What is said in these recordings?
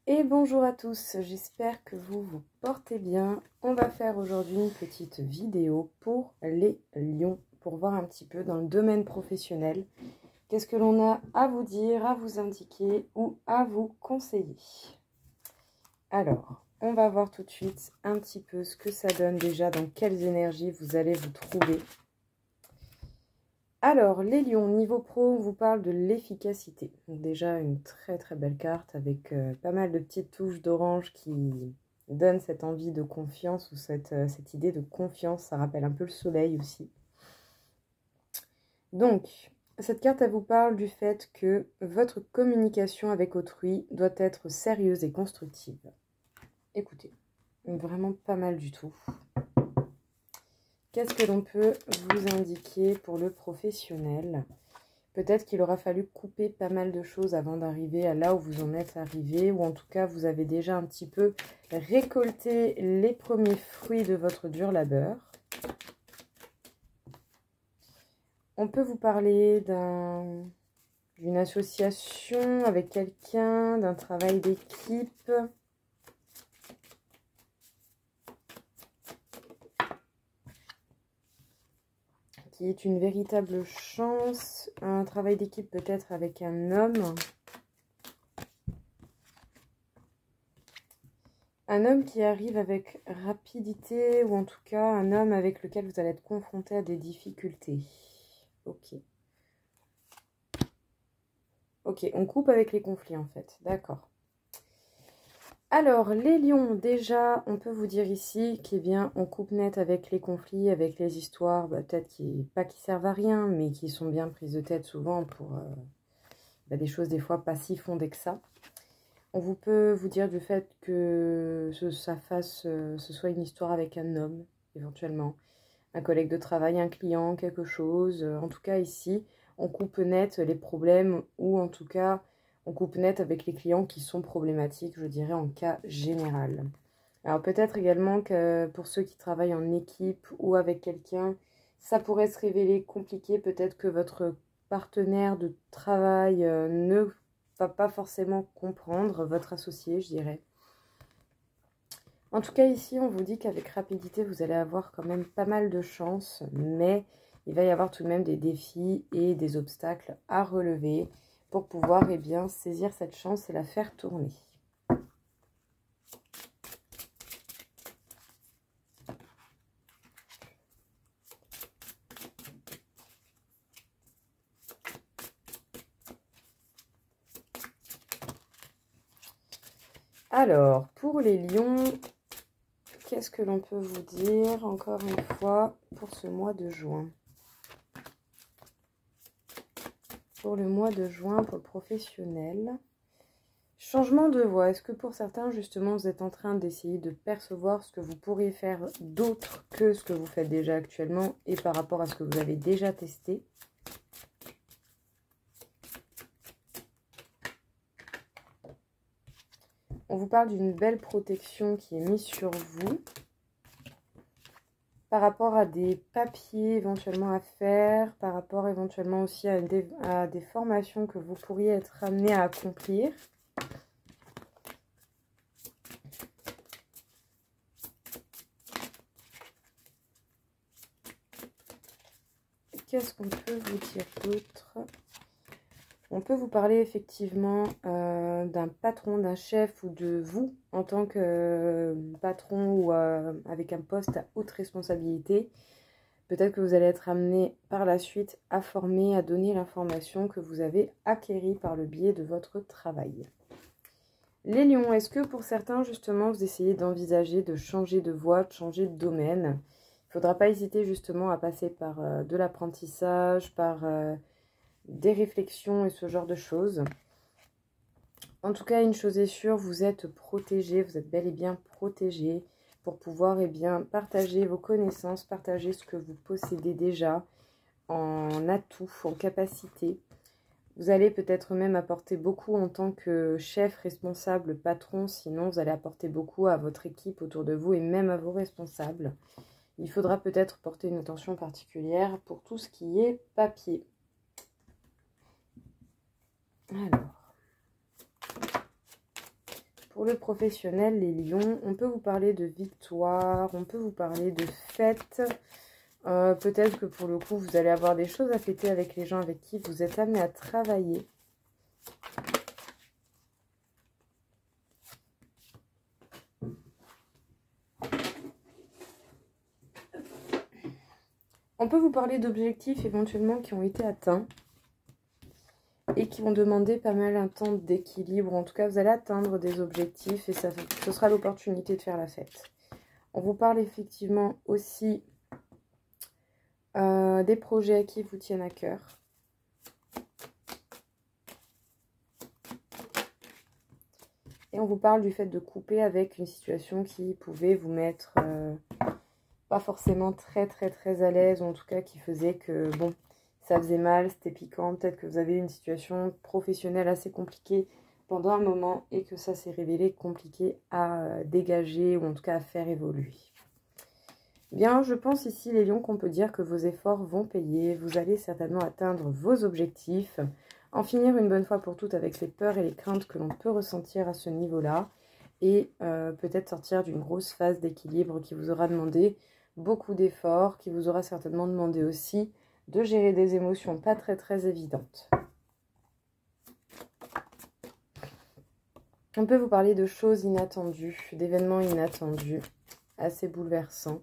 Et bonjour à tous, j'espère que vous vous portez bien. On va faire aujourd'hui une petite vidéo pour les lions, pour voir un petit peu dans le domaine professionnel, qu'est-ce que l'on a à vous dire, à vous indiquer ou à vous conseiller. Alors, on va voir tout de suite un petit peu ce que ça donne déjà, dans quelles énergies vous allez vous trouver. Alors, les lions, niveau pro, on vous parle de l'efficacité. Donc déjà, une très très belle carte avec pas mal de petites touches d'orange qui donnent cette envie de confiance ou cette idée de confiance. Ça rappelle un peu le soleil aussi. Donc, cette carte, elle vous parle du fait que votre communication avec autrui doit être sérieuse et constructive. Écoutez, vraiment pas mal du tout. Qu'est-ce que l'on peut vous indiquer pour le professionnel ? Peut-être qu'il aura fallu couper pas mal de choses avant d'arriver à là où vous en êtes arrivé, ou en tout cas, vous avez déjà un petit peu récolté les premiers fruits de votre dur labeur. On peut vous parler d'une association avec quelqu'un, d'un travail d'équipe. Qui est une véritable chance, un travail d'équipe peut-être avec un homme. Un homme qui arrive avec rapidité, ou en tout cas un homme avec lequel vous allez être confronté à des difficultés. Ok. Ok, on coupe avec les conflits en fait, d'accord. Alors, les lions, déjà, on peut vous dire ici qu'eh bien, on coupe net avec les conflits, avec les histoires, peut-être qui servent à rien, mais qui sont bien prises de tête souvent pour des choses des fois pas si fondées que ça. On peut vous dire du fait que ce soit une histoire avec un homme, éventuellement, un collègue de travail, un client, quelque chose. En tout cas, ici, on coupe net les problèmes, ou en tout cas, on coupe net avec les clients qui sont problématiques, je dirais, en cas général. Alors peut-être également que pour ceux qui travaillent en équipe ou avec quelqu'un, ça pourrait se révéler compliqué. Peut-être que votre partenaire de travail ne va pas forcément comprendre, votre associé, je dirais. En tout cas, ici, on vous dit qu'avec rapidité, vous allez avoir quand même pas mal de chance, mais il va y avoir tout de même des défis et des obstacles à relever pour pouvoir saisir cette chance et la faire tourner. Alors, pour les lions, qu'est-ce que l'on peut vous dire, encore une fois, pour ce mois de juin? Pour le mois de juin, pour le professionnel. Changement de voie. Est-ce que pour certains, justement, vous êtes en train d'essayer de percevoir ce que vous pourriez faire d'autre que ce que vous faites déjà actuellement et par rapport à ce que vous avez déjà testé? On vous parle d'une belle protection qui est mise sur vous par rapport à des papiers éventuellement à faire, par rapport éventuellement aussi à des formations que vous pourriez être amené à accomplir. Qu'est-ce qu'on peut vous dire d'autre? On peut vous parler effectivement d'un patron, d'un chef ou de vous en tant que patron ou avec un poste à haute responsabilité. Peut-être que vous allez être amené par la suite à former, à donner l'information que vous avez acquérie par le biais de votre travail. Les lions, est-ce que pour certains justement vous essayez d'envisager de changer de voie, de changer de domaine? Il ne faudra pas hésiter justement à passer par de l'apprentissage, par des réflexions et ce genre de choses. En tout cas, une chose est sûre, vous êtes protégé, vous êtes bel et bien protégé pour pouvoir partager vos connaissances, partager ce que vous possédez déjà en atout, en capacité. Vous allez peut-être même apporter beaucoup en tant que chef, responsable, patron, sinon vous allez apporter beaucoup à votre équipe autour de vous et même à vos responsables. Il faudra peut-être porter une attention particulière pour tout ce qui est papier. Alors, Pour le professionnel, les lions, on peut vous parler de victoire, on peut vous parler de fête. Peut-être que pour le coup, vous allez avoir des choses à fêter avec les gens avec qui vous êtes amené à travailler. On peut vous parler d'objectifs éventuellement qui ont été atteints et qui vont demander pas mal un temps d'équilibre. En tout cas, vous allez atteindre des objectifs et ce sera l'opportunité de faire la fête. On vous parle effectivement aussi des projets qui vous tiennent à cœur. Et on vous parle du fait de couper avec une situation qui pouvait vous mettre pas forcément très à l'aise, ou en tout cas qui faisait que, bon, ça faisait mal, c'était piquant. Peut-être que vous avez une situation professionnelle assez compliquée pendant un moment et que ça s'est révélé compliqué à dégager ou en tout cas à faire évoluer. Bien, je pense ici, les lions, qu'on peut dire que vos efforts vont payer. Vous allez certainement atteindre vos objectifs, en finir une bonne fois pour toutes avec les peurs et les craintes que l'on peut ressentir à ce niveau-là et peut-être sortir d'une grosse phase d'équilibre qui vous aura demandé beaucoup d'efforts, qui vous aura certainement demandé aussi de gérer des émotions pas très évidentes. On peut vous parler de choses inattendues, d'événements inattendus, assez bouleversants.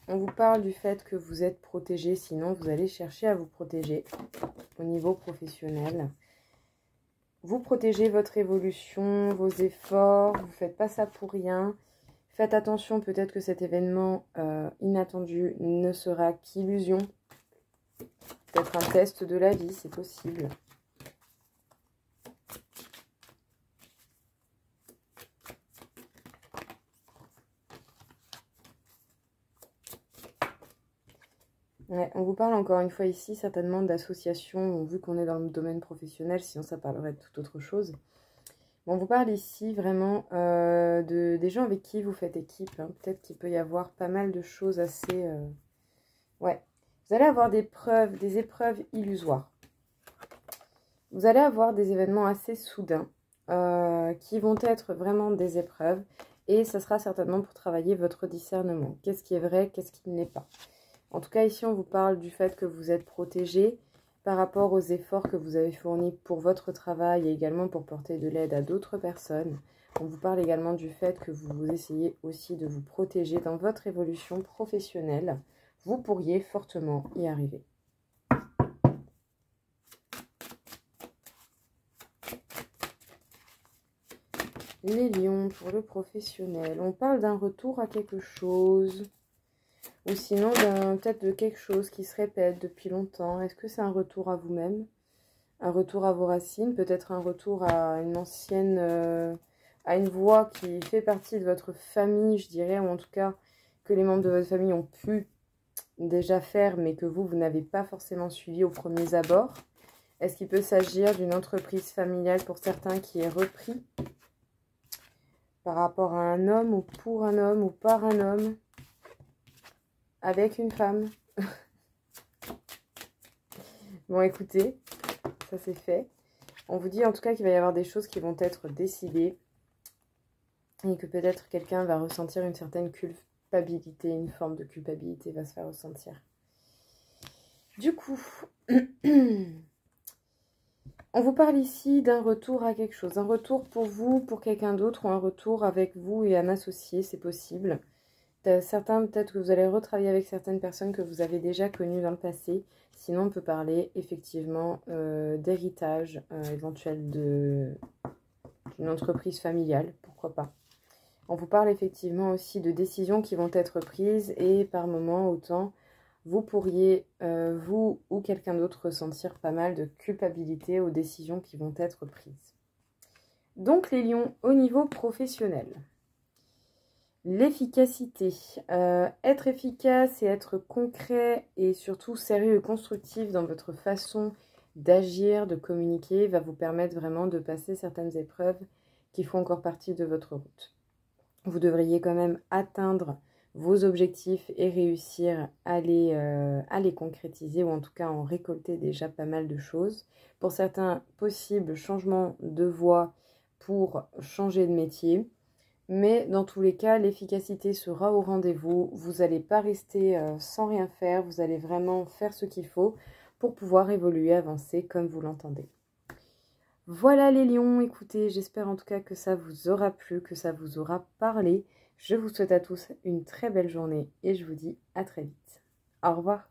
On vous parle du fait que vous êtes protégé, sinon vous allez chercher à vous protéger au niveau professionnel. Vous protégez votre évolution, vos efforts, vous ne faites pas ça pour rien. Faites attention, peut-être que cet événement inattendu ne sera qu'illusion. Peut-être un test de la vie, c'est possible. Ouais, on vous parle encore une fois ici certainement d'associations, bon, vu qu'on est dans le domaine professionnel, sinon ça parlerait de toute autre chose. Bon, on vous parle ici vraiment des gens avec qui vous faites équipe. Hein. Peut-être qu'il peut y avoir pas mal de choses assez... Ouais, vous allez avoir des épreuves illusoires. Vous allez avoir des événements assez soudains qui vont être vraiment des épreuves. Et ça sera certainement pour travailler votre discernement. Qu'est-ce qui est vrai, qu'est-ce qui ne l'est pas. En tout cas, ici, on vous parle du fait que vous êtes protégé par rapport aux efforts que vous avez fournis pour votre travail et également pour porter de l'aide à d'autres personnes. On vous parle également du fait que vous essayez aussi de vous protéger dans votre évolution professionnelle. Vous pourriez fortement y arriver. Les lions pour le professionnel. On parle d'un retour à quelque chose. Ou sinon, peut-être de quelque chose qui se répète depuis longtemps. Est-ce que c'est un retour à vous-même? Un retour à vos racines? Peut-être un retour à une ancienne... à une voie qui fait partie de votre famille, je dirais. Ou en tout cas, que les membres de votre famille ont pu déjà faire, mais que vous n'avez pas forcément suivi aux premiers abords. Est-ce qu'il peut s'agir d'une entreprise familiale pour certains qui est repris par rapport à un homme ou pour un homme ou par un homme? Avec une femme. Bon, écoutez, ça c'est fait. On vous dit en tout cas qu'il va y avoir des choses qui vont être décidées. Et que peut-être quelqu'un va ressentir une certaine culpabilité, une forme de culpabilité va se faire ressentir. Du coup, on vous parle ici d'un retour à quelque chose. Un retour pour vous, pour quelqu'un d'autre, ou un retour avec vous et un associé, c'est possible. Certains, peut-être que vous allez retravailler avec certaines personnes que vous avez déjà connues dans le passé. Sinon, on peut parler effectivement d'héritage éventuel d'une entreprise familiale, pourquoi pas. On vous parle effectivement aussi de décisions qui vont être prises et par moments, autant, vous pourriez, vous ou quelqu'un d'autre, ressentir pas mal de culpabilité aux décisions qui vont être prises. Donc, les lions au niveau professionnel. L'efficacité. Être efficace et être concret et surtout sérieux et constructif dans votre façon d'agir, de communiquer, va vous permettre vraiment de passer certaines épreuves qui font encore partie de votre route. Vous devriez quand même atteindre vos objectifs et réussir à les concrétiser, ou en tout cas en récolter déjà pas mal de choses. Pour certains, possibles changements de voie pour changer de métier. Mais dans tous les cas, l'efficacité sera au rendez-vous. Vous n'allez pas rester sans rien faire. Vous allez vraiment faire ce qu'il faut pour pouvoir évoluer, avancer comme vous l'entendez. Voilà les lions, écoutez, j'espère en tout cas que ça vous aura plu, que ça vous aura parlé. Je vous souhaite à tous une très belle journée et je vous dis à très vite. Au revoir.